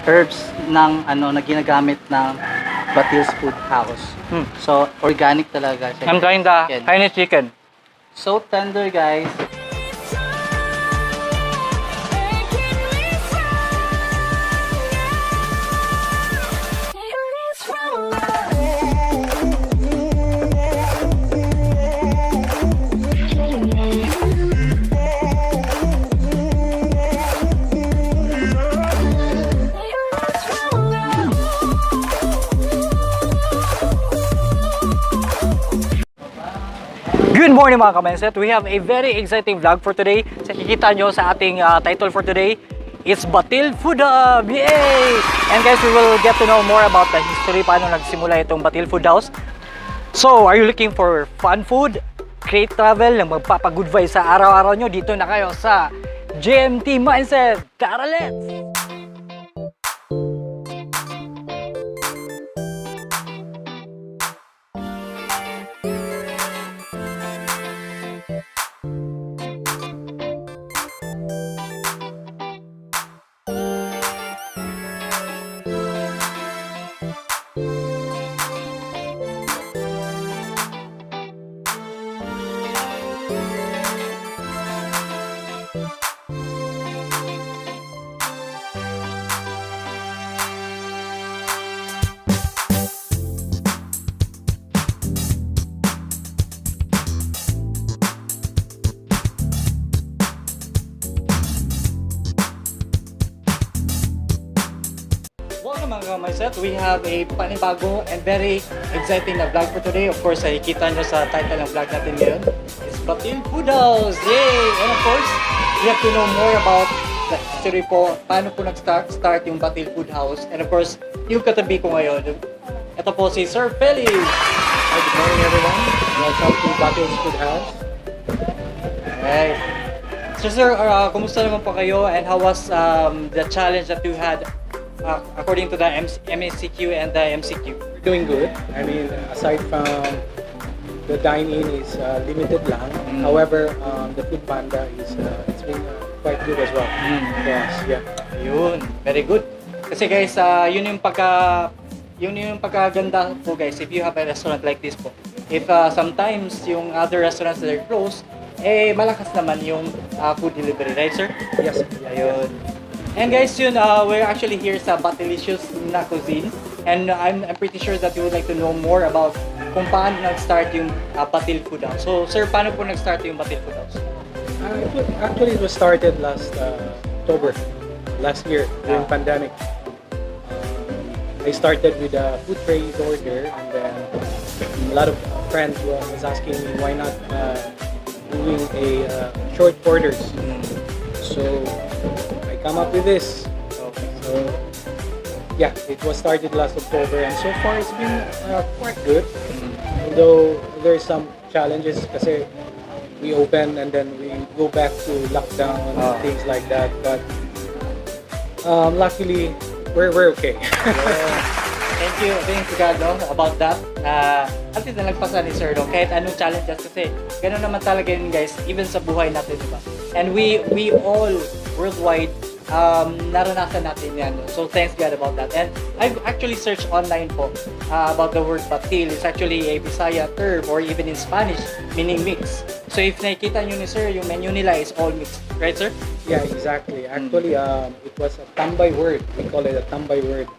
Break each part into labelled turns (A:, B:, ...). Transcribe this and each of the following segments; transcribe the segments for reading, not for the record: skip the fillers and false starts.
A: herbs ng na ginagamit ng Batil's Food House. So, organic talaga.
B: I'm trying the Hainanese chicken.
A: So tender, guys.
B: Good morning mga ka-mindset. We have a very exciting vlog for today. Sa kikita nyo sa ating title for today, it's Batil Food Hub! Yay! And guys, we will get to know more about the history, paano nagsimula itong Batil Food House. So, are you looking for fun food, great travel, na magpapagood vibes sa araw-araw nyo? Dito na kayo sa GMT Mindset! Tara, let's! Welcome mga ka-mindset. We have a panibago and very exciting na vlog for today. Of course, nakikita nyo sa title ng vlog natin ngayon. It's Batil Food House! Yay! And of course, we have to know more about the history po, paano po nag-start yung Batil Food House. And of course, yung katabi ko ngayon, ito po si Sir Felix.
C: Hi, good morning everyone. Welcome to Batil's Food House.
B: Alright. So sir, kumusta naman po kayo and how was the challenge that you had according to the MSCQ and the MCQ?
C: We're doing good. I mean, aside from the dine-in is limited lang. However, the food panda is it's been quite good as well for us. Yeah.
B: Yun, very good. Kasi guys, yun yung pagkaganda po guys if you have a restaurant like this po. If sometimes yung other restaurants that are closed, malakas naman yung food delivery, right sir?
C: Yes.
B: Ayun. And guys, yun, we're actually here sa Batil'S na Cuisine. And I'm pretty sure that you would like to know more about kung paano nag-start yung Batil Food House. So, sir, paano po nag-start yung Batil Food House?
C: Actually, it was started last October, last year, during pandemic. I started with a food trade order, and then a lot of friends was asking me why not doing a short orders. So I come up with this.
B: Okay.
C: So yeah, it was started last October, and so far it's been quite good. Although there's some challenges kasi we open and then we go back to lockdown and things like that. But luckily we're okay.
B: Thank you God about that. At least nalagpasan ni sir kahit anong challenges kasi gano'n naman talaga yun guys, even sa buhay natin, diba? And we all worldwide naranasan natin yan. So thanks God about that. And I've actually searched online po about the word batil. It's actually a Bisaya term or even in Spanish meaning mix. So if nakikita nyo ni sir, yung menu nila is all mixed. Right sir?
C: Yeah, exactly. Actually, it was a tambay word. We call it a tambay word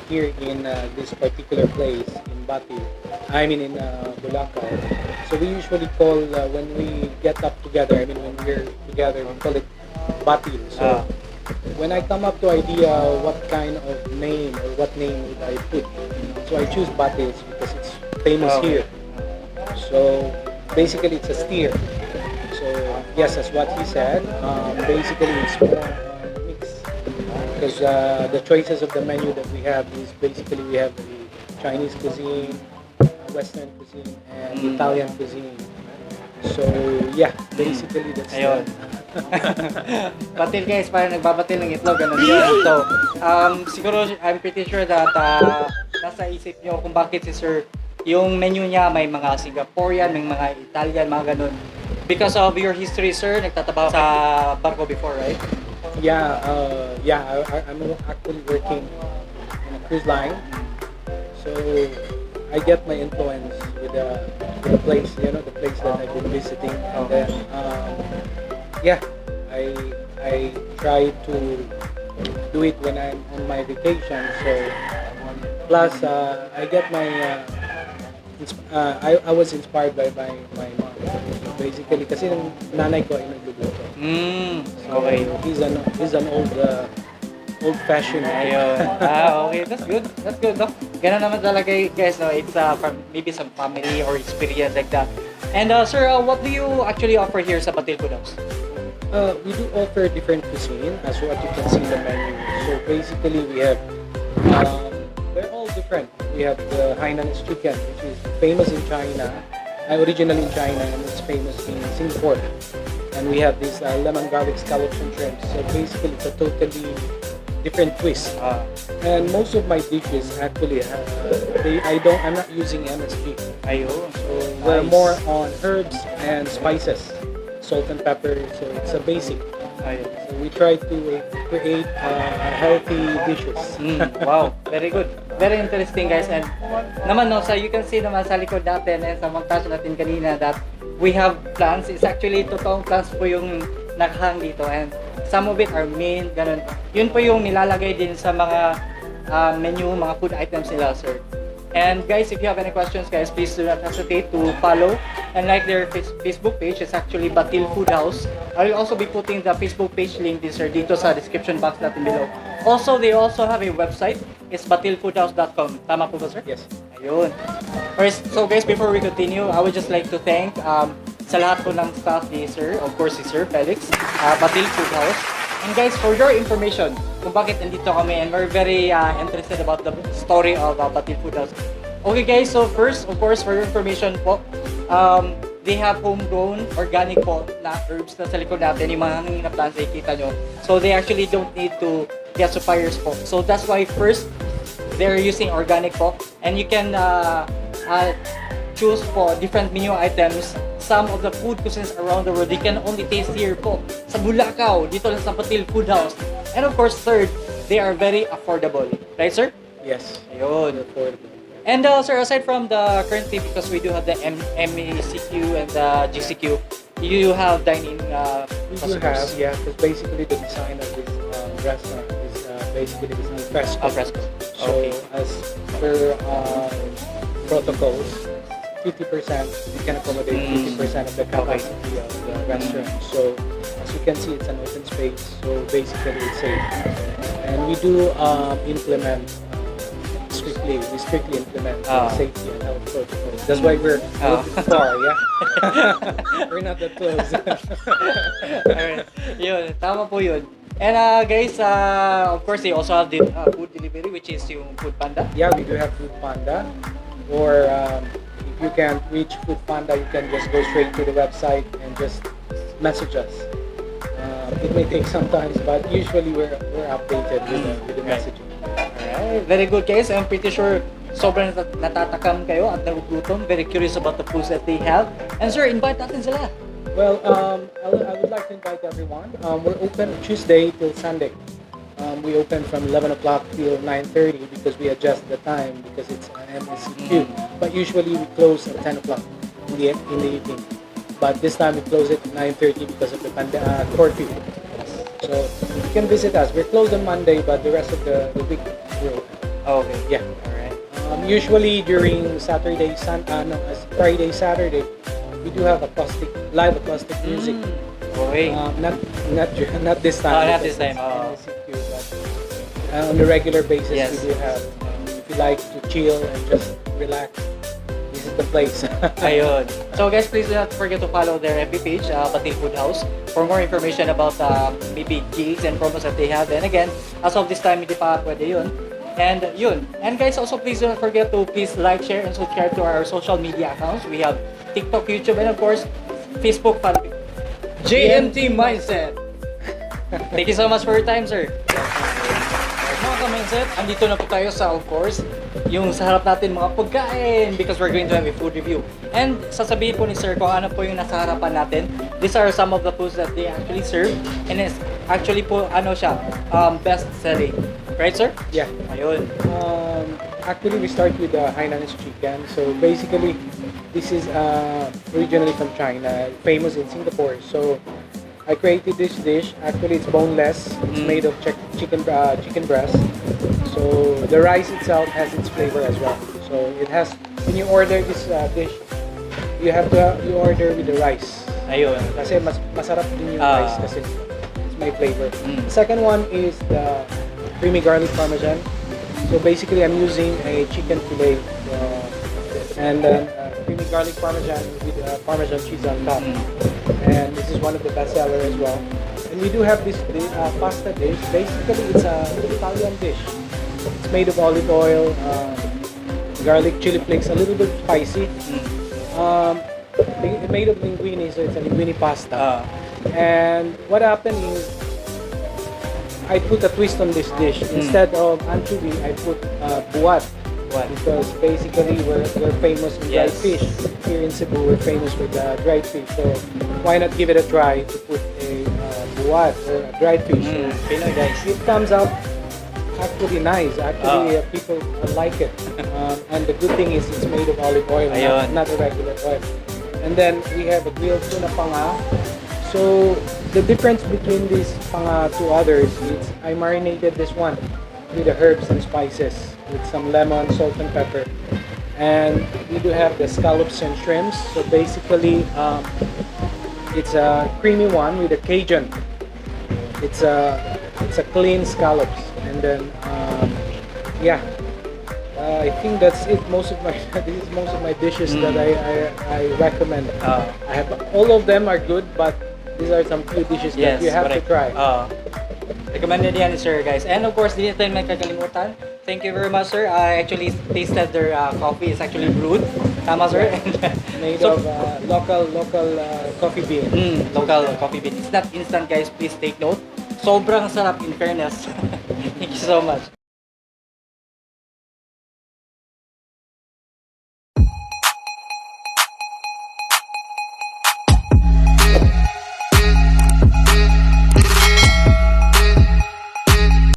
C: here in this particular place in Batil. I mean in Bulacao. So we usually call when we get up together. I mean when we're together, we call it Batil. So when I come up to idea what kind of name or what name would I put, so I choose Batil's because it's famous here. So basically it's a steer. So yes, as what he said, basically it's more mixed because the choices of the menu that we have is basically we have the Chinese cuisine, Western cuisine, and Italian cuisine. So yeah, basically that's
B: Batil guys, parang nagbabatil ng itlog, ganun yun. So, siguro I'm pretty sure that nasa isip nyo kung bakit si sir, yung menu niya may mga Singaporean, may mga Italian, mga ganun. Because of your history sir, nagtatrabaho sa barko before, right?
C: I'm actually working in a cruise line, so I get my influence with the place, the place that I've been visiting, and then I try to do it when I'm on my vacation. So plus I get my I was inspired by my mom. Basically, kasi yung nanay ko ay nagluluto.
B: Okay.
C: He's an old-fashioned.
B: Ayun. Okay. That's good. That's good, no? Ganun naman talaga, guys, no? It's from maybe some family or experience like that. And sir, what do you actually offer here sa Batil Food House?
C: We do offer different cuisine, as what you can see in the menu. So basically, we have they're all different. We have the Hainanese Chicken, which is famous in China, originally in China, and it's famous in Singapore. And we have this lemon garlic scallops shrimps. So basically, it's a totally different twist. And most of my dishes actually I'm not using MSG.
B: Ayun.
C: So we're more on herbs and spices, salt and pepper. So it's a basic.
B: Ayun.
C: So we try to create healthy dishes.
B: Wow, very good. Very interesting, guys. And naman, no, so you can see naman sa likod natin and sa montage natin kanina that we have plants. It's actually totoong plants po yung nakahang dito, and some of it are mint, ganun. Yun po yung nilalagay din sa mga menu, mga food items nila, sir. And guys, if you have any questions, guys, please do not hesitate to follow and like their Facebook page. It's actually Batil Food House. I will also be putting the Facebook page link din, sir, dito sa description box natin below. Also, they also have a website. It's batilfoodhouse.com. Tama po ba, sir?
C: Yes.
B: Ayun. First, so guys, before we continue, I would just like to thank sa lahat po ng staff ni Sir, of course si Sir Felix, Batil Food House. And guys, for your information, kung bakit nandito kami, and we're very interested about the story of Batil Food House. Okay guys, so first, of course, for your information po, they have homegrown, organic po na herbs na sa likod natin, yung mga hanging na plants na ikita nyo. So they actually don't need to get suppliers po. So that's why first, they're using organic po. And you can choose po different menu items. Some of the food cuisines around the world, you can only taste here po sa Bulacao, dito lang sa Batil Food House. And of course, third, they are very affordable. Right, sir?
C: Yes.
B: Ayun.
C: Affordable.
B: And sir, aside from the currently, because we do have the MECQ and the GCQ, you have dining
C: We do have, yeah, because basically the design of this restaurant is basically this al fresco.
B: Al fresco.
C: So
B: Okay.
C: as per protocols, 50% we can accommodate 50% of the capacity of the restaurant. So as you can see, it's an open space. So basically, it's safe, and we do implement. We strictly implement safety and health protocols. That's why we're a little far, yeah? We're not that close.
B: Alright. Yun, tama po yun. And guys, of course, they also have the food delivery, which is yung Food Panda.
C: Yeah, we do have Food Panda. Or if you can't reach Food Panda, you can just go straight to the website and just message us. It may take some time, but usually we're updated with the messaging.
B: Alright, very good guys. I'm pretty sure sobrang natatakam kayo at nagugutom. Very curious about the foods that they have. And sir, invite natin sila.
C: Well, I would like to invite everyone. We're open Tuesday till Sunday. We open from 11 o'clock till 9:30 because we adjust the time because it's an MSCQ. But usually we close at 10 o'clock in the evening. But this time we close it at 9:30 because of the curfew. So you can visit us. We're closed on Monday, but the rest of the week we're open.
B: Okay.
C: Yeah.
B: Alright.
C: Usually during Friday, Saturday, we do have live acoustic music.
B: Okay.
C: Not this time.
B: Not this time.
C: MSCQ, but on a regular basis,
B: Yes.
C: we do have. If you like to chill and just relax, this is the place.
B: Ayun. So guys, please do not forget to follow their FB page, Batil Food House, for more information about maybe gigs and promos that they have. And again, as of this time, hindi pa pwede yun. And yun. And guys, also please do not forget to please like, share, and subscribe to our social media accounts. We have TikTok, YouTube, and of course, Facebook. JMT Mindset. Thank you so much for your time, sir. ka-mindset, andito na po tayo sa, of course, yung sa harap natin mga pagkain because we're going to have a food review. And sasabihin po ni Sir kung ano po yung nasa harapan natin. These are some of the foods that they actually serve. And it's actually po, ano siya, best selling. Right, Sir?
C: Yeah.
B: Ayun.
C: Actually, we start with the Hainanese Chicken. So basically, this is originally from China, famous in Singapore. So I created this dish. Actually, it's boneless. It's made of chicken breast. So the rice itself has its flavor as well. So it has, when you order this dish, you order with the rice.
B: Ayun.
C: Kasi masarap din yung rice kasi it's my flavor. The second one is the creamy garlic Parmesan. So basically, I'm using a chicken fillet and then creamy garlic Parmesan with Parmesan cheese on top. And this is one of the best sellers as well. And we do have this pasta dish. Basically, it's an Italian dish. It's made of olive oil, garlic, chili flakes, a little bit spicy. It's made of linguine, so it's a linguine pasta. And what happened is, I put a twist on this dish. Instead of anchovy, I put buat. Because basically we're famous with dried fish. Here in Cebu, we're famous with dried fish. So why not give it a try to put a buat or a dried fish?
B: Pinoy guys.
C: It comes out actually nice. Actually, people like it. And the good thing is it's made of olive oil, not a regular oil. And then we have a grilled tuna panga. So the difference between these panga to others is I marinated this one with the herbs and spices with some lemon, salt and pepper. And we do have the scallops and shrimps. So basically it's a creamy one with a Cajun. It's a clean scallops. And then I think that's it. This is most of my dishes that I recommend. I have all of them are good, but these are some few dishes that you have to try.
B: Recommended yan, Sir, guys. And of course, hindi tayo may kakalimutan. Thank you very much, Sir. I actually tasted their coffee. It's actually brewed. Tama, Sir?
C: Made of local coffee bean.
B: Local coffee bean. It's not instant, guys. Please take note. Sobrang sarap, in fairness. Thank you so much.